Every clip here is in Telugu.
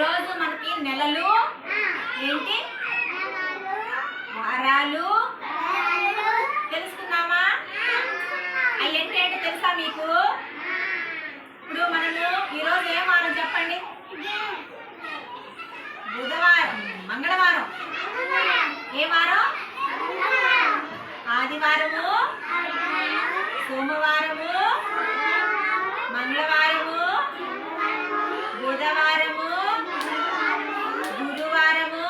ఈరోజు మనకి నెలలు ఏంటి, వారాలు తెలుసుకున్నామా? అవి ఏంటంటే తెలుసా మీకు? ఇప్పుడు మనము ఈరోజు ఏం వారం చెప్పండి? బుధవారం, మంగళవారం. ఏ వారం? ఆదివారము, సోమవారము, మంగళవారము, బుధవారము, గురువారము,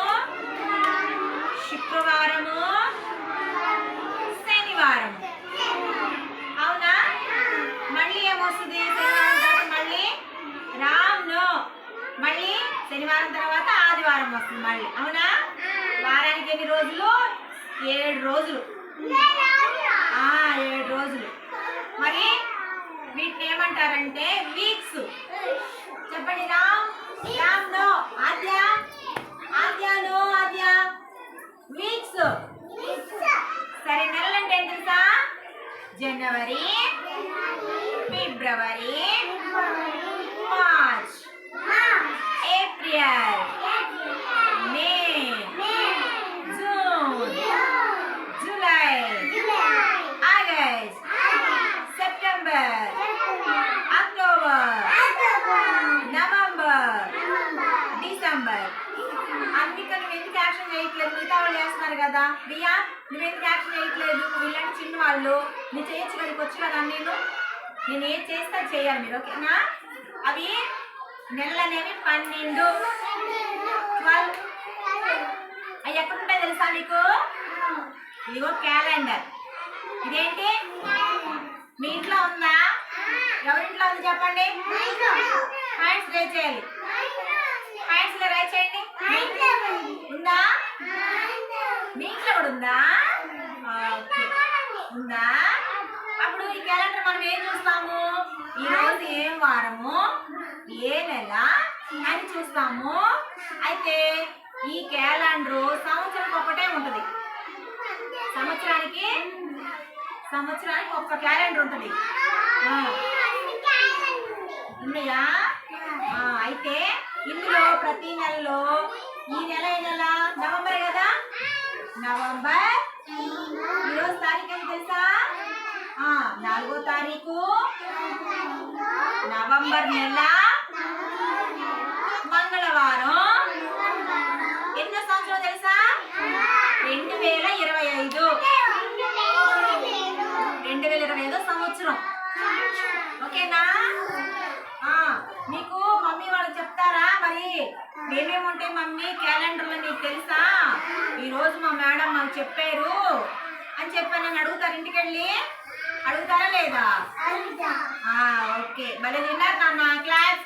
శుక్రవారము, శనివారము. అవునా? మళ్ళీ ఏమొస్తుంది శనివారం తర్వాత? మళ్ళీ రామ్నో, మళ్ళీ శనివారం తర్వాత ఆదివారం వస్తుంది మళ్ళీ. అవునా? వారానికి ఎన్ని రోజులు? 7 రోజులు. 7 రోజులు. మరి వీటిని ఏమంటారంటే వీక్స్. చెప్పండి. Ram no, Aadya no, weeks. సరే, నెలలంటే ఏం తెలుసా? జనవరి, ఫిబ్రవరి, March, April, May, June, July, August, September, October, November, December. అన్నిక నువ్వు ఎందుకు యాక్షన్ చేయట్లేదు? మిగతా వాళ్ళు చేస్తున్నారు కదా. ప్రియా, నువ్వెందుకు యాక్షన్ చేయట్లేదు? వీళ్ళంటే చిన్న వాళ్ళు, నువ్వు చేయొచ్చు కదా, వచ్చు కదా. నేను ఏం చేస్తా చేయాలి మీరు, ఓకేనా? అవి నెలలు అనేవి 12, 12. అవి ఎక్కడుంటాయి తెలుసా మీకు? ఇదిగో క్యాలెండర్. ఇదేంటి మీ ఇంట్లో ఉందా? ఎవరింట్లో ఉంది చెప్పండి. హ్యాండ్స్ రైజ్ చేయాలి. హ్యాండ్స్ రైజ్ చేయండి. ఉందా? మీ ఇంట్లో కూడా ఉందా? ఉందా? అప్పుడు ఈ క్యాలెండర్ మనం ఏం చూస్తాము? ఈరోజు ఏం వారము, ఏ నెల అని చూస్తాము. అయితే ఈ క్యాలెండర్ సంవత్సరానికి ఒకటే ఉంటుంది. సంవత్సరానికి ఒక్క క్యాలెండర్ ఉంటుంది. ఉన్నాయా? అయితే ఇందులో ప్రతి నెలలో ఈ నెల నవంబర్ కదా. నవంబర్ ఈరోజు తారీఖు అని తెలుసా? 4వ తారీఖు నవంబర్ నెల, మంగళవారం. ఎన్నో సంవత్సరం తెలుసా? 2025. 2025 సంవత్సరం. ఓకేనా? మీకు మమ్మీ వాళ్ళు చెప్తారా మరి ఏమేమి ఉంటాయి మమ్మీ క్యాలెండర్లో నీకు తెలుసా? ఈరోజు మా మేడం మాకు చెప్పారు అని చెప్పాను. నన్ను అడుగుతారు, ఇంటికి వెళ్ళి అడుగుతారా లేదా? ఓకే, భలే విన్నారు నాన్న. క్లాస్.